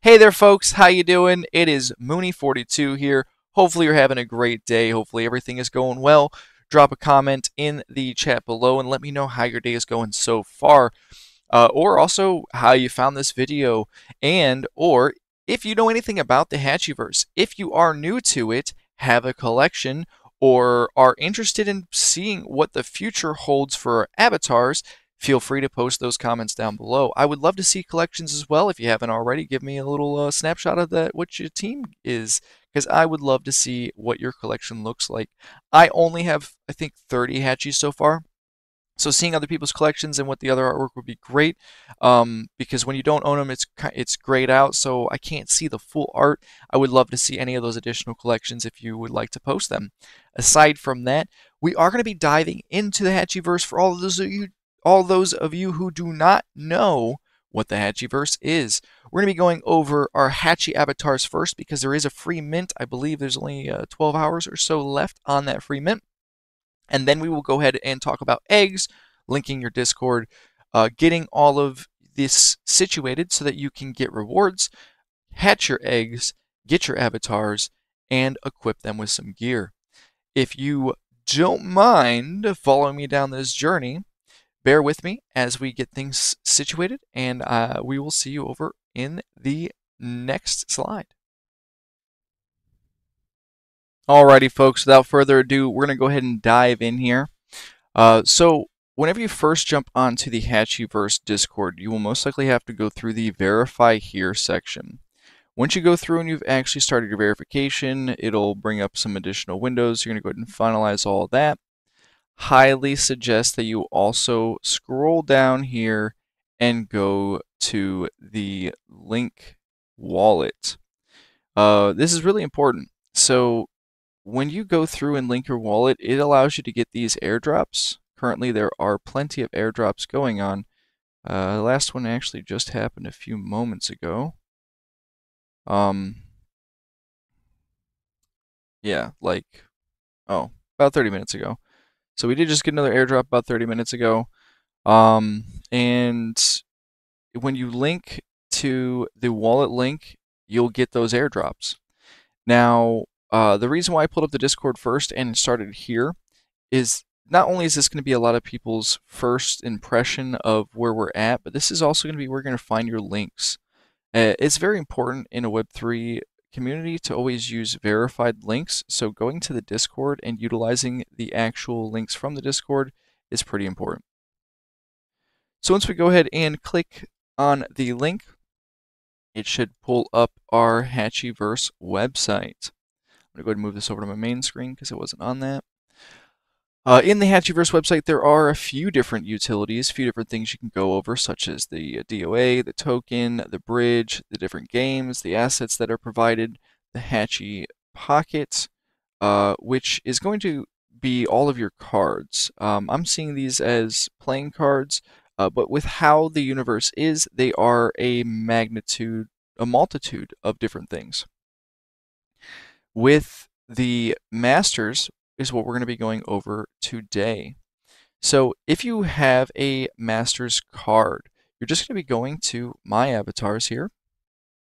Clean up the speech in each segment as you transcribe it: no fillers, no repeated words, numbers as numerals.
Hey there folks, how you doing? It is Mooney42 here. Hopefully you're having a great day. Hopefully everything is going well. Drop a comment in the chat below and let me know how your day is going so far. Or also how you found this video, and or if you know anything about the Hatchyverse. If you are new to it, have a collection, or are interested in seeing what the future holds for avatars, feel free to post those comments down below. I would love to see collections as well. If you haven't already, give me a little snapshot of that, what your team is, because I would love to see what your collection looks like. I only have, I think, 30 Hatchies so far. So seeing other people's collections and what the other artwork would be great, because when you don't own them, it's grayed out, so I can't see the full art. I would love to see any of those additional collections if you would like to post them. Aside from that, we are going to be diving into the Hatchyverse for all those of you who do not know what the Hatchyverse is. We're going to be going over our Hatchy avatars first because there is a free mint. I believe there's only 12 hours or so left on that free mint. And then we will go ahead and talk about eggs, linking your Discord, getting all of this situated so that you can get rewards, hatch your eggs, get your avatars, and equip them with some gear. If you don't mind following me down this journey, bear with me as we get things situated, and we will see you over in the next slide. Alrighty, folks, without further ado, we're going to go ahead and dive in here. So, whenever you first jump onto the Hatchyverse Discord, you will most likely have to go through the Verify Here section. Once you go through and you've actually started your verification, it'll bring up some additional windows. You're going to go ahead and finalize all that. Highly suggest that you also scroll down here and go to the link wallet. This is really important. So, when you go through and link your wallet, it allows you to get these airdrops. Currently, there are plenty of airdrops going on. The last one actually just happened a few moments ago. Yeah, like, about 30 minutes ago. So we did just get another airdrop about 30 minutes ago. And when you link to the wallet link, you'll get those airdrops. Now, the reason why I pulled up the Discord first and started here is not only is this going to be a lot of people's first impression of where we're at, but this is also going to be where you're going to find your links. It's very important in a Web3 community to always use verified links, so going to the Discord and utilizing the actual links from the Discord is pretty important. So once we go ahead and click on the link, it should pull up our Hatchyverse website. I'm going to go ahead and move this over to my main screen because it wasn't on that. In the Hatchyverse website, there are a few different utilities, a few different things you can go over, such as the DOA, the token, the bridge, the different games, the assets that are provided, the Hatchy Pocket, which is going to be all of your cards. I'm seeing these as playing cards, but with how the universe is, they are a multitude of different things. With the masters is what we're going to be going over today. So if you have a master's card, you're just going to be going to my avatars here,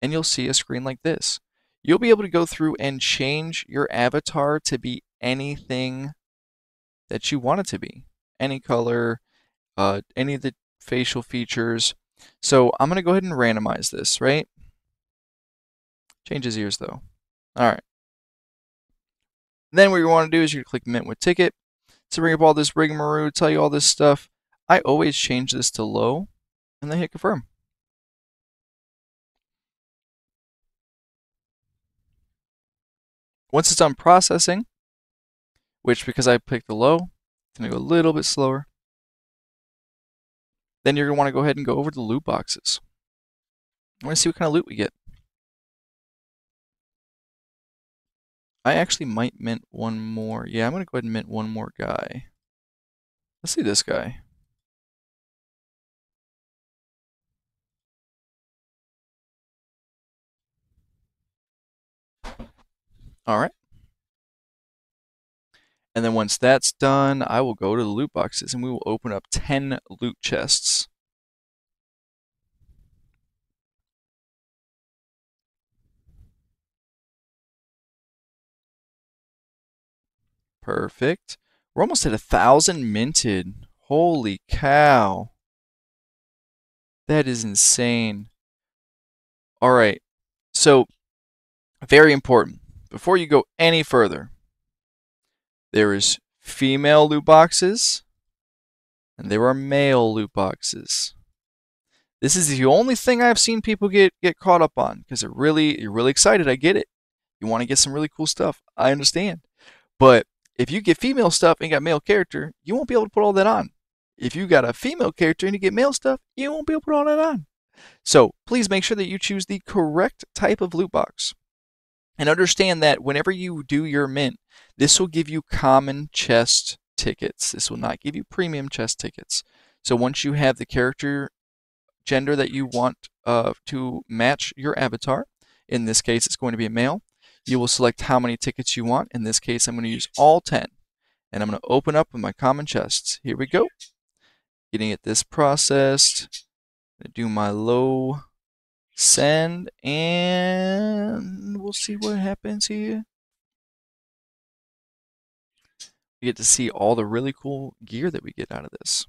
and you'll see a screen like this. You'll be able to go through and change your avatar to be anything that you want it to be. Any color, any of the facial features. So I'm going to go ahead and randomize this, right? Change his ears though. All right. Then what you want to do is you click Mint with Ticket to bring up all this rigmarole, tell you all this stuff. I always change this to low and then hit confirm. Once it's done processing, which because I picked the low, it's going to go a little bit slower. Then you're going to want to go ahead and go over to the loot boxes. I want to see what kind of loot we get. I actually might mint one more. Yeah, I'm going to go ahead and mint one more guy. Let's see this guy. Alright. And then once that's done, I will go to the loot boxes and we will open up 10 loot chests. Perfect. We're almost at 1,000 minted. Holy cow. That is insane. All right. So, very important. Before you go any further, there is female loot boxes and there are male loot boxes. This is the only thing I've seen people get caught up on because you're really excited. I get it. You want to get some really cool stuff. I understand. But if you get female stuff and got male character, you won't be able to put all that on. If you got a female character and you get male stuff, you won't be able to put all that on. So please make sure that you choose the correct type of loot box. And understand that whenever you do your mint, this will give you common chest tickets. This will not give you premium chest tickets. So once you have the character gender that you want to match your avatar, in this case it's going to be a male, you will select how many tickets you want. In this case I'm going to use all 10. And I'm going to open up with my common chests. Here we go. Getting at this processed. I'm going to do my low send, and we'll see what happens here. We get to see all the really cool gear that we get out of this.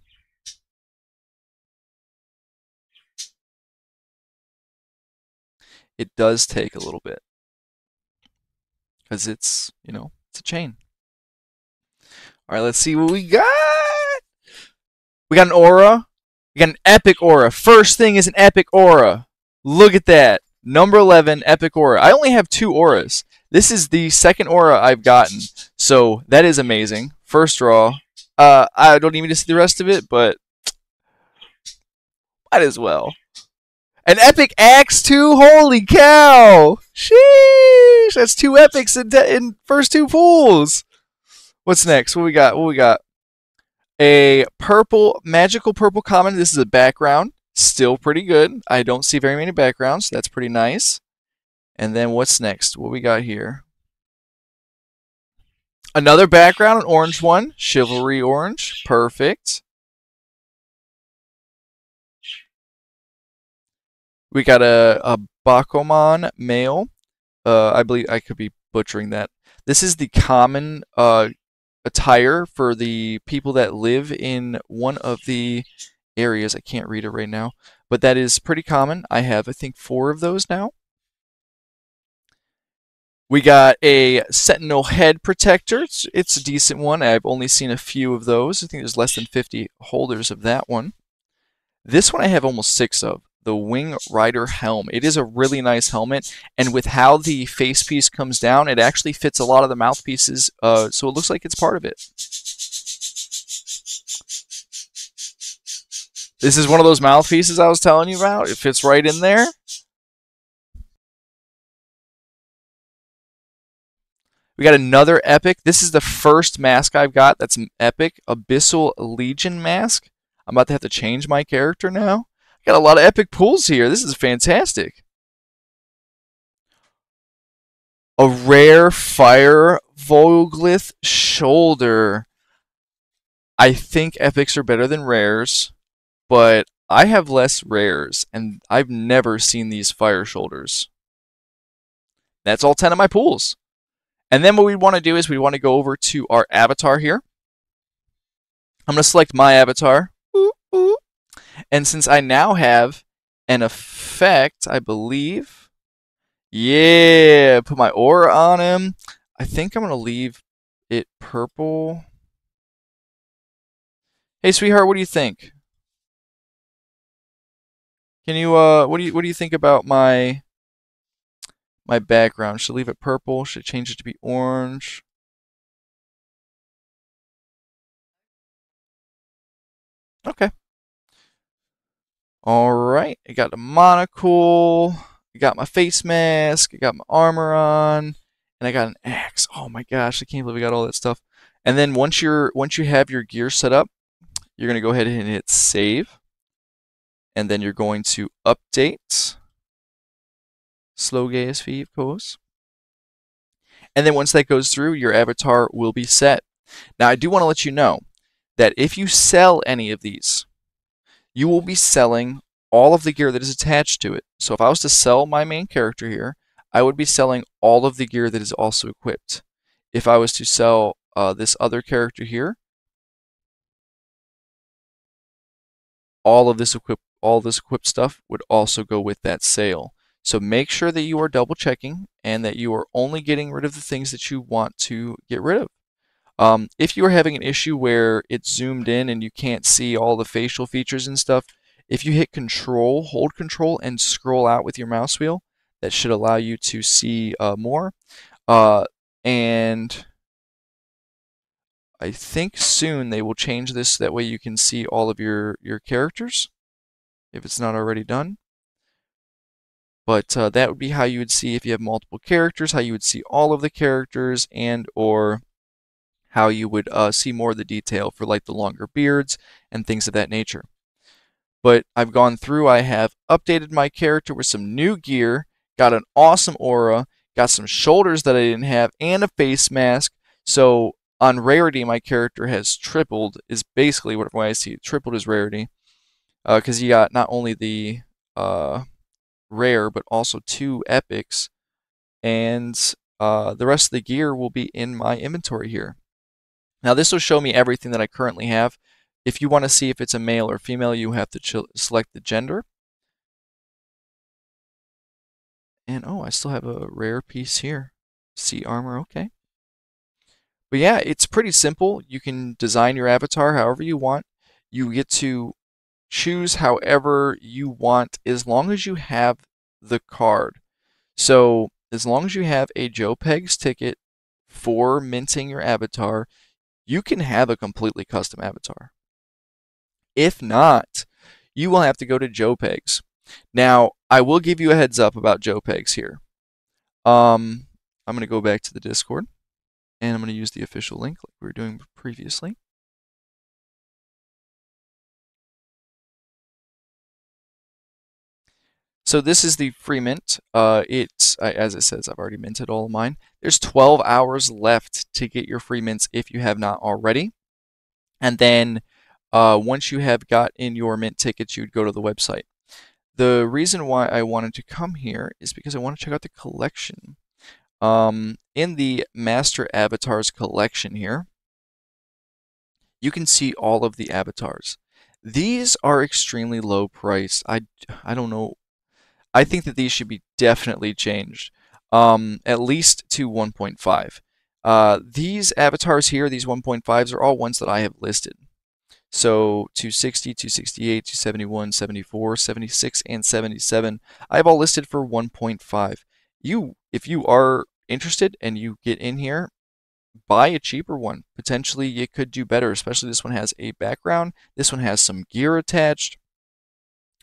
It does take a little bit because it's, it's a chain. All right, let's see what we got. We got an aura. We got an epic aura. First thing is an epic aura. Look at that. Number 11, epic aura. I only have 2 auras. This is the second aura I've gotten. So that is amazing. First draw. I don't even need to see the rest of it, but might as well. An epic axe too? Holy cow! Sheesh! That's 2 epics in first 2 pulls. What's next? What we got? A magical purple common. This is a background. Still pretty good. I don't see very many backgrounds, so that's pretty nice. And then what's next? What we got here? Another background, an orange one. Chivalry orange. Perfect. We got a Bakuman male. I believe I could be butchering that. This is the common attire for the people that live in one of the areas. I can't read it right now, but that is pretty common. I have, I think, 4 of those now. We got a Sentinel head protector. It's a decent one. I've only seen a few of those. I think there's less than 50 holders of that one. This one I have almost 6 of. The Wing Rider helm. It is a really nice helmet, and with how the face piece comes down, it actually fits a lot of the mouthpieces, so it looks like it's part of it. This is one of those mouthpieces I was telling you about. It fits right in there. We got another epic. This is the first mask I've got that's an epic Abyssal Legion mask. I'm about to have to change my character now. Got a lot of epic pulls here. This is fantastic. A rare fire Volglith shoulder. I think epics are better than rares, but I have less rares, and I've never seen these fire shoulders. That's all 10 of my pulls. And then what we want to do is we want to go over to our avatar here. I'm going to select my avatar. And since I now have an effect, I believe, yeah, put my aura on him. I think I'm going to leave it purple. Hey, sweetheart, what do you think? Can you, what do you think about my background? Should I leave it purple? Should I change it to be orange? Okay. Alright, I got the monocle, I got my face mask, I got my armor on, and I got an axe. Oh my gosh, I can't believe I got all that stuff. And then once you have your gear set up, you're going to go ahead and hit save. And then you're going to update. Slow GSV, of course. And then once that goes through, your avatar will be set. Now I do want to let you know that if you sell any of these, you will be selling all of the gear that is attached to it. So if I was to sell my main character here, I would be selling all of the gear that is also equipped. If I was to sell this other character here, all this equipped stuff would also go with that sale. So make sure that you are double checking and that you are only getting rid of the things that you want to get rid of. If you are having an issue where it's zoomed in and you can't see all the facial features and stuff, if you hit Control, hold Control, and scroll out with your mouse wheel, that should allow you to see more. And I think soon they will change this, that way you can see all of your characters, if it's not already done. But that would be how you would see if you have multiple characters, how you would see all of the characters, and or how you would see more of the detail for like the longer beards and things of that nature. But I've gone through, I have updated my character with some new gear, got an awesome aura, got some shoulders that I didn't have, and a face mask. So on rarity, my character has tripled, is basically what I see. Tripled his rarity. Because you got not only the rare, but also 2 epics. And the rest of the gear will be in my inventory here. Now this will show me everything that I currently have. If you want to see if it's a male or female, you have to select the gender. And oh, I still have a rare piece here. Sea armor, okay. But yeah, it's pretty simple. You can design your avatar however you want. You get to choose however you want as long as you have the card. So as long as you have a Joe Pegs ticket for minting your avatar, you can have a completely custom avatar. If not, you will have to go to Joe Pegs. Now, I will give you a heads up about Joe Pegs here. I'm going to go back to the Discord, and I'm going to use the official link like we were doing previously. So this is the free mint. As it says, I've already minted all of mine. There's 12 hours left to get your free mints if you have not already. And then once you have got in your mint tickets, you'd go to the website. The reason why I wanted to come here is because I want to check out the collection. In the Master Avatars collection here, you can see all of the avatars. These are extremely low priced. I don't know. I think that these should be definitely changed, at least to 1.5. These avatars here, these 1.5s, are all ones that I have listed. So 260, 268, 271, 74, 76, and 77, I have all listed for 1.5. If you are interested and you get in here, buy a cheaper one. Potentially you could do better, especially this one has a background. This one has some gear attached.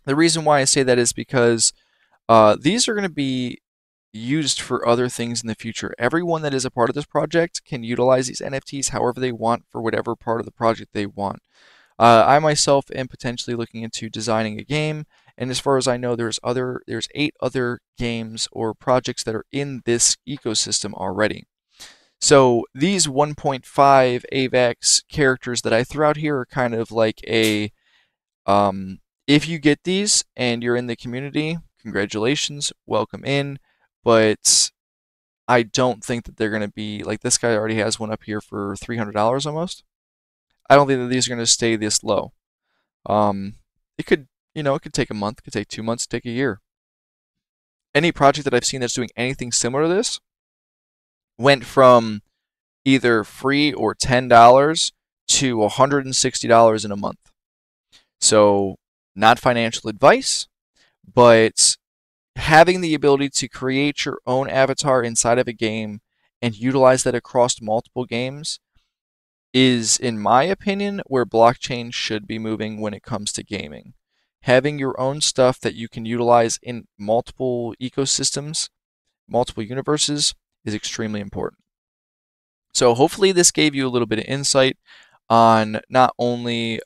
The reason why I say that is because these are going to be used for other things in the future. Everyone that is a part of this project can utilize these NFTs however they want for whatever part of the project they want. I myself am potentially looking into designing a game, and as far as I know, there's 8 other games or projects that are in this ecosystem already. So these 1.5 AVAX characters that I threw out here are kind of like a if you get these and you're in the community, congratulations, welcome in. But I don't think that they're going to be like this guy already has one up here for $300 almost. I don't think that these are going to stay this low. It could, it could take a month, it could take 2 months, take a year. Any project that I've seen that's doing anything similar to this went from either free or $10 to $160 in a month. So, not financial advice, but having the ability to create your own avatar inside of a game and utilize that across multiple games is, in my opinion, where blockchain should be moving when it comes to gaming. Having your own stuff that you can utilize in multiple ecosystems, multiple universes, is extremely important. So hopefully this gave you a little bit of insight on not only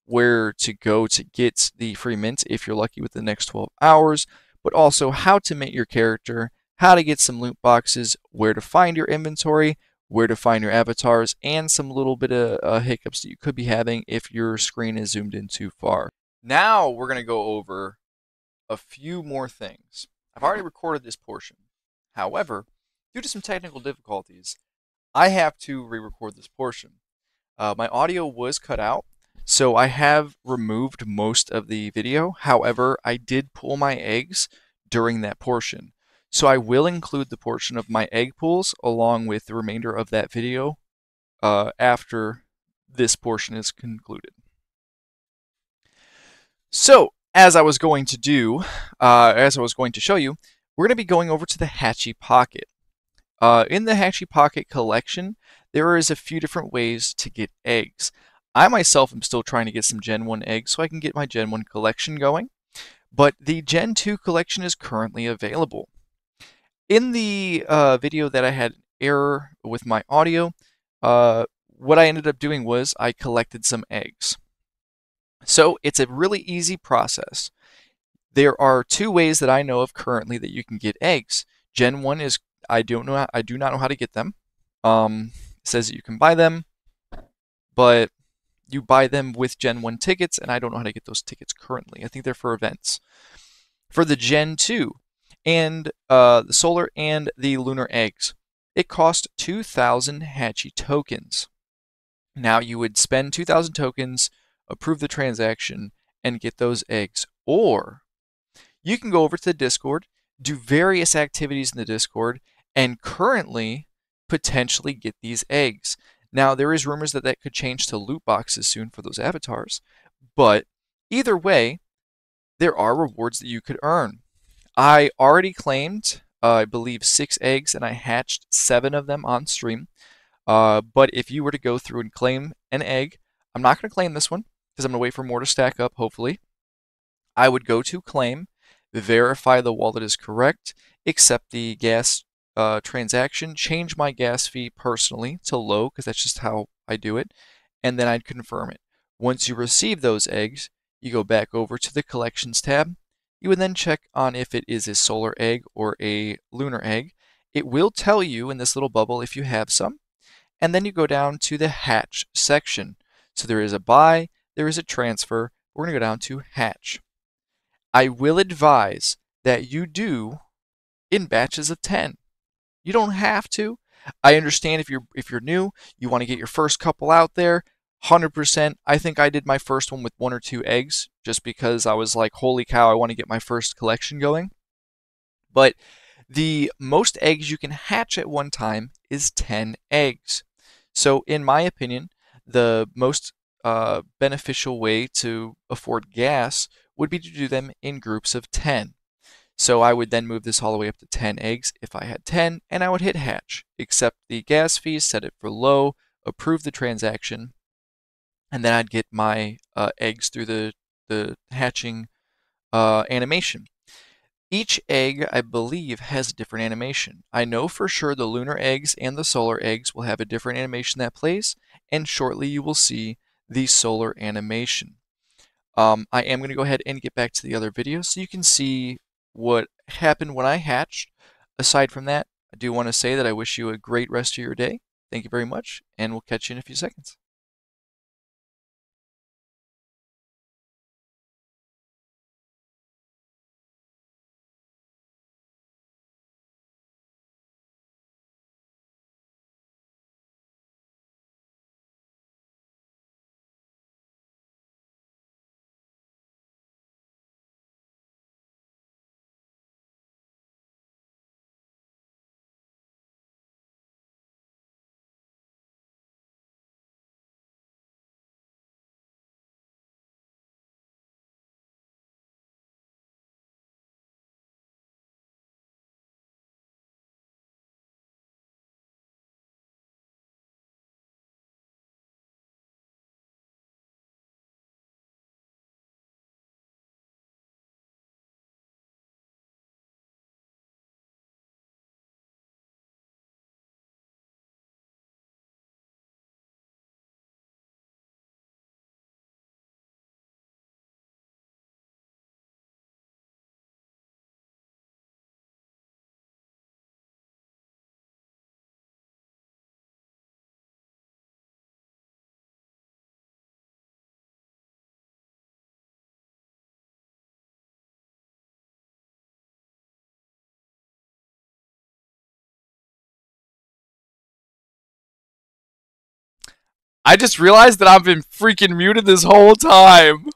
where to go to get the free mint if you're lucky with the next 12 hours, but also how to mint your character, how to get some loot boxes, where to find your inventory, where to find your avatars, and some little bit of hiccups that you could be having if your screen is zoomed in too far. Now we're going to go over a few more things. I've already recorded this portion. However, due to some technical difficulties, I have to re-record this portion. My audio was cut out, so I have removed most of the video. However, I did pull my eggs during that portion. So I will include the portion of my egg pulls along with the remainder of that video after this portion is concluded. So, as I was going to show you, we're going to be going over to the Hatchy Pocket. In the Hatchy Pocket collection, there is a few different ways to get eggs. I myself am still trying to get some Gen 1 eggs so I can get my Gen 1 collection going, but the Gen 2 collection is currently available. In the video that I had error with my audio, what I ended up doing was I collected some eggs. So it's a really easy process. There are two ways that I know of currently that you can get eggs. Gen 1 is I do not know how to get them. It says that you can buy them, but you buy them with Gen 1 tickets, and I don't know how to get those tickets currently. I think they're for events. For the Gen 2 and the solar and the lunar eggs, it cost 2,000 Hatchy tokens. Now you would spend 2,000 tokens, approve the transaction, and get those eggs. Or you can go over to the Discord, do various activities in the Discord, and currently potentially get these eggs. Now, there is rumors that that could change to loot boxes soon for those avatars, but either way, there are rewards that you could earn. I already claimed, I believe, 6 eggs, and I hatched 7 of them on stream. But if you were to go through and claim an egg, I'm not going to claim this one because I'm going to wait for more to stack up, hopefully. I would go to claim, verify the wallet is correct, accept the gas transaction, change my gas fee personally to low because that's just how I do it, and then I'd confirm it. Once you receive those eggs, you go back over to the collections tab. You would then check on if it is a solar egg or a lunar egg. It will tell you in this little bubble if you have some, and then you go down to the hatch section. So there is a buy, there is a transfer. We're going to go down to hatch. I will advise that you do in batches of 10. You don't have to. I understand if you're new, you want to get your first couple out there. 100%. I think I did my first one with 1 or 2 eggs just because I was like, holy cow, I want to get my first collection going. But the most eggs you can hatch at one time is 10 eggs. So, in my opinion, the most beneficial way to afford gas would be to do them in groups of 10. So I would then move this all the way up to 10 eggs if I had 10, and I would hit hatch, accept the gas fees, set it for low, approve the transaction, and then I'd get my eggs through the hatching animation. Each egg, I believe, has a different animation. I know for sure the lunar eggs and the solar eggs will have a different animation that plays, and shortly you will see the solar animation. I am going to go ahead and get back to the other video so you can see what happened when I hatched. Aside from that, I do want to say that I wish you a great rest of your day. Thank you very much, and we'll catch you in a few seconds. I just realized that I've been freaking muted this whole time.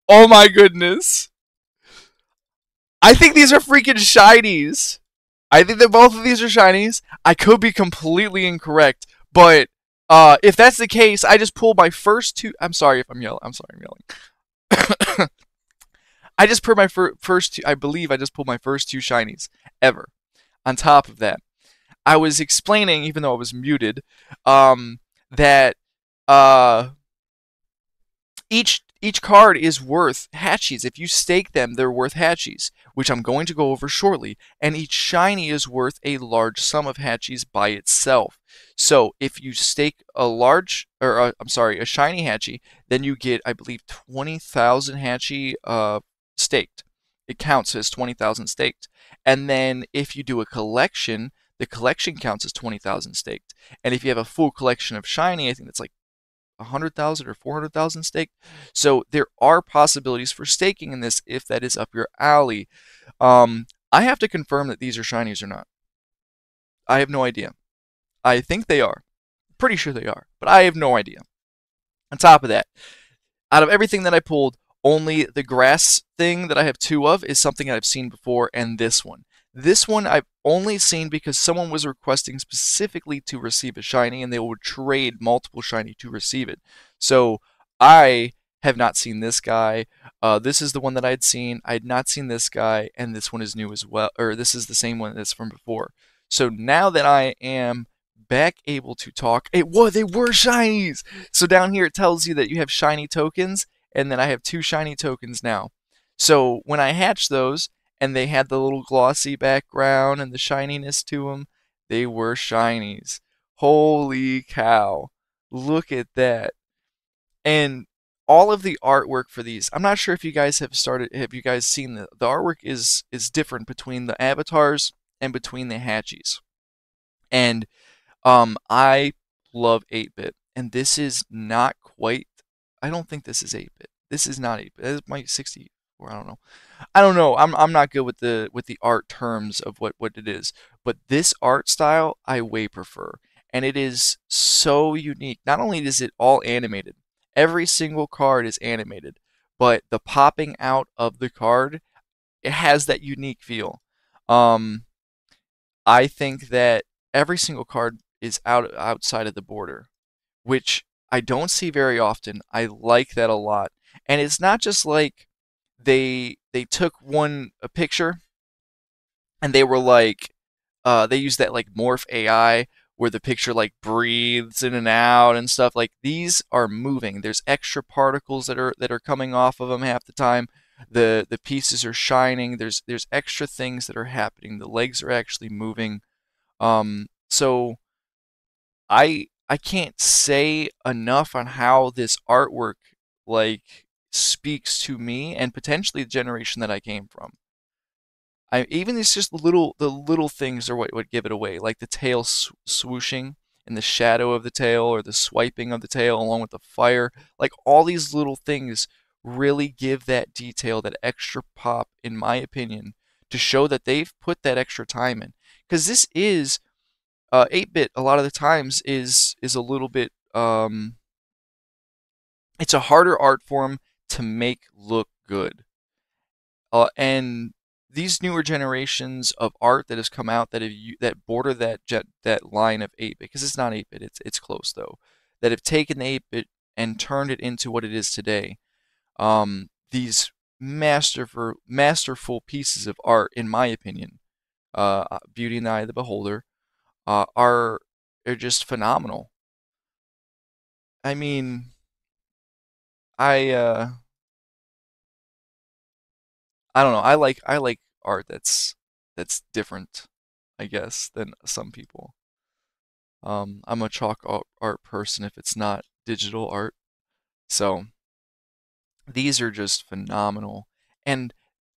Oh my goodness. I think these are freaking shinies. I think that both of these are shinies. I could be completely incorrect, but if that's the case, I just pulled my first two. I'm sorry if I'm yelling. I'm sorry, I'm yelling. I just pulled my first two. I believe I just pulled my first two shinies ever. On top of that, I was explaining, even though I was muted, that uh, each card is worth hatchies. If you stake them, they're worth hatchies, which I'm going to go over shortly. And each shiny is worth a large sum of hatchies by itself. So if you stake a large, or I'm sorry, a shiny hatchie, then you get, I believe, 20,000 hatchie staked. It counts as 20,000 staked. And then if you do a collection, the collection counts as 20,000 staked. And if you have a full collection of shiny, I think that's like 100,000 or 400,000 staked. So there are possibilities for staking in this if that is up your alley. I have to confirm that these are shinies or not. I have no idea. I think they are. Pretty sure they are, but I have no idea. On top of that, out of everything that I pulled, only the grass thing that I have two of is something I've seen before, and this one. This one I've only seen because someone was requesting specifically to receive a shiny, and they would trade multiple shiny to receive it. So I have not seen this guy. This is the one that I'd seen. I had not seen this guy, and this one is new as well. Or this is the same one that's from before. So now that I am back able to talk, they were shinies. So down here it tells you that you have shiny tokens, and then I have two shiny tokens now. So when I hatched those, and they had the little glossy background and the shininess to them, they were shinies. Holy cow. Look at that. And all of the artwork for these, I'm not sure if you guys have you guys seen the artwork is different between the avatars and between the hatchies. And I love 8-bit, and this is not quite, I don't think this is 8-bit. This is not 8-bit. This might 64, I don't know. I don't know. I'm not good with the art terms of what it is, but this art style I way prefer, and it is so unique. Not only is it all animated, every single card is animated, but the popping out of the card, it has that unique feel. Um, I think that every single card is outside of the border, which I don't see very often. I like that a lot, and it's not just like they took a picture and they were like they used that like morph AI where the picture like breathes in and out and stuff. Like these are moving. There's extra particles that are coming off of them half the time. The pieces are shining. There's extra things that are happening. The legs are actually moving. So I can't say enough on how this artwork like speaks to me and potentially the generation that I came from. Even it's just the little things are what would give it away, like the tail swooshing and the shadow of the tail or the swiping of the tail along with the fire. Like all these little things really give that detail, that extra pop, in my opinion, to show that they've put that extra time in. Because this is 8-bit. A lot of the times is a little bit it's a harder art form to make look good. And these newer generations of art that has come out that border that line of 8-bit, because it's not 8-bit, it's close though, that have taken the 8-bit and turned it into what it is today. These masterful pieces of art, in my opinion, Beauty in the Eye of the Beholder, are just phenomenal. I mean, I I don't know. I like art that's different, I guess, than some people. I'm a chalk art person if it's not digital art. So these are just phenomenal. And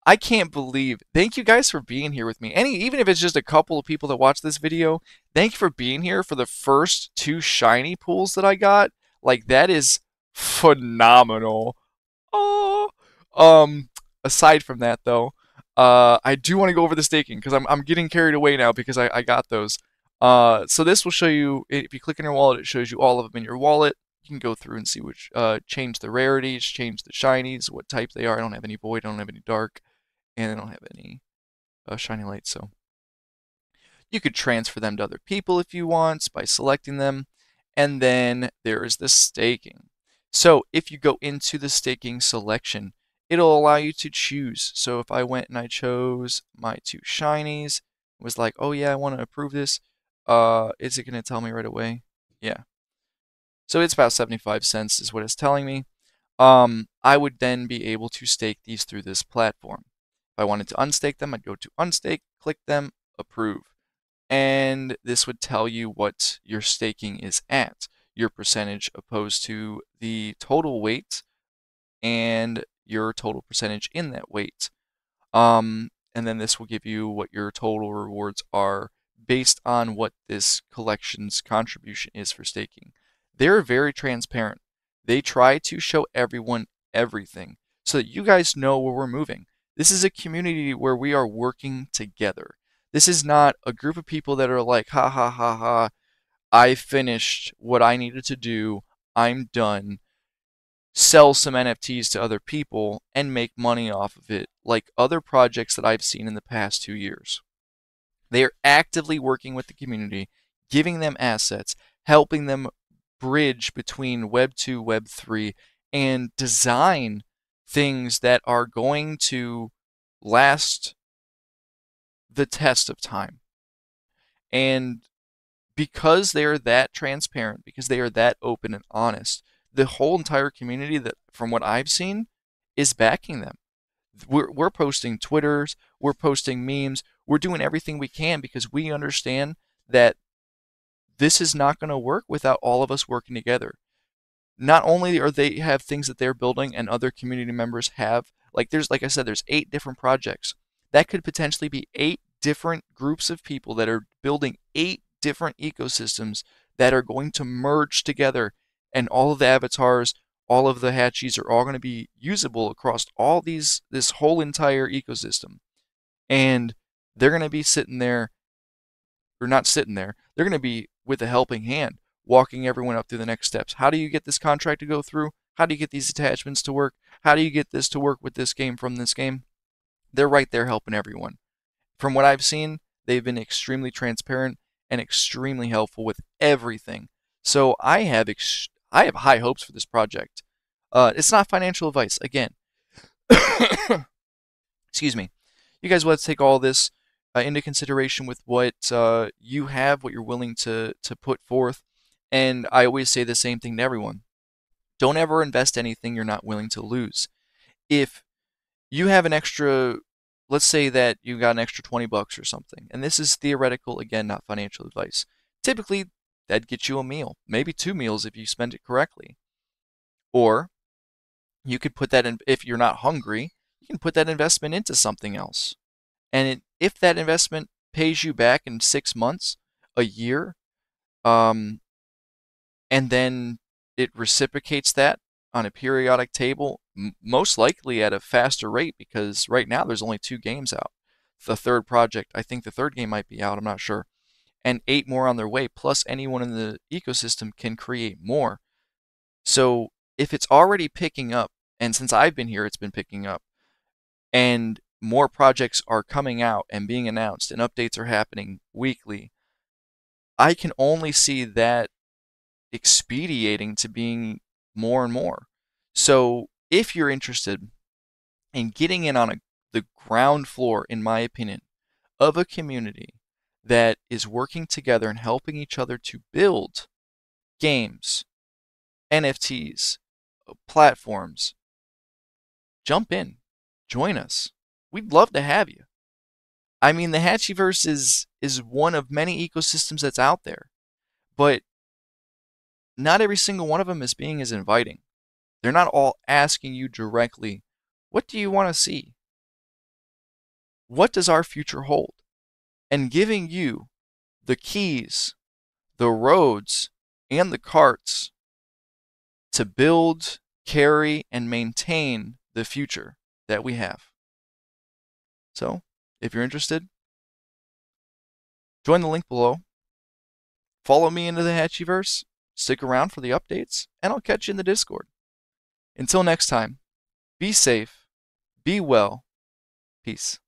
I can't believe, thank you guys for being here with me. Even if it's just a couple of people that watch this video, thank you for being here for the first two shiny pulls that I got. Like that is phenomenal. Oh, um, aside from that though, I do want to go over the staking because I'm getting carried away now because I got those. So this will show you, if you click in your wallet, it shows you all of them in your wallet. You can go through and see which change the rarities, change the shinies, what type they are. I don't have any void, I don't have any dark, and I don't have any shiny light. So you could transfer them to other people if you want by selecting them. And then there is the staking. So if you go into the staking selection, it'll allow you to choose. So if I went and I chose my 2 shinies, was like, oh yeah, I want to approve this, is it going to tell me right away? Yeah. So it's about 75 cents is what it's telling me. I would then be able to stake these through this platform. If I wanted to unstake them, I'd go to unstake, click them, approve. And this would tell you what your staking is at, your percentage opposed to the total weight and your total percentage in that weight. And then this will give you what your total rewards are based on what this collection's contribution is for staking. They're very transparent. They try to show everyone everything so that you guys know where we're moving. This is a community where we are working together. This is not a group of people that are like, ha ha ha ha, I finished what I needed to do, I'm done, sell some NFTs to other people and make money off of it, like other projects that I've seen in the past 2 years. They are actively working with the community, giving them assets, helping them bridge between Web 2, Web 3, and design things that are going to last the test of time. And because they are that transparent, because they are that open and honest, the whole entire community, that from what I've seen, is backing them. We're posting Twitters, we're posting memes, we're doing everything we can because we understand that this is not going to work without all of us working together. Not only are they have things that they're building and other community members have, like I said, there's 8 different projects. That could potentially be 8 different groups of people that are building 8 different ecosystems that are going to merge together, and all of the avatars, all of the hatchies are all going to be usable across all this whole entire ecosystem. And they're going to be sitting there, or not sitting there, they're going to be with a helping hand, walking everyone up through the next steps. How do you get this contract to go through? How do you get these attachments to work? How do you get this to work with this game from this game? They're right there helping everyone. From what I've seen, they've been extremely transparent and extremely helpful with everything. So I have high hopes for this project. It's not financial advice. Again, excuse me. You guys will have to take all this into consideration with what you have, what you're willing to put forth. And I always say the same thing to everyone. Don't ever invest anything you're not willing to lose. If you have an extra, let's say that you got an extra 20 bucks or something, and this is theoretical, again, not financial advice. Typically, that'd get you a meal, maybe 2 meals if you spend it correctly. Or you could put that in, if you're not hungry, you can put that investment into something else. And if that investment pays you back in 6 months, a year, um, and then it reciprocates that on a periodic table, most likely at a faster rate, because right now there's only 2 games out. The third project, I think the third game might be out, I'm not sure, and 8 more on their way, plus anyone in the ecosystem can create more. So if it's already picking up, and since I've been here, it's been picking up, and more projects are coming out and being announced, and updates are happening weekly, I can only see that expediating to being more and more. So if you're interested in getting in on the ground floor, in my opinion, of a community that is working together and helping each other to build games, NFTs, platforms, jump in, join us. We'd love to have you. I mean, the Hatchyverse is one of many ecosystems that's out there, but not every single one of them is being as inviting. They're not all asking you directly, what do you want to see? What does our future hold? And giving you the keys, the roads, and the carts to build, carry, and maintain the future that we have. So, if you're interested, join the link below. Follow me into the Hatchyverse, Stick around for the updates, and I'll catch you in the Discord. Until next time, be safe, be well, peace.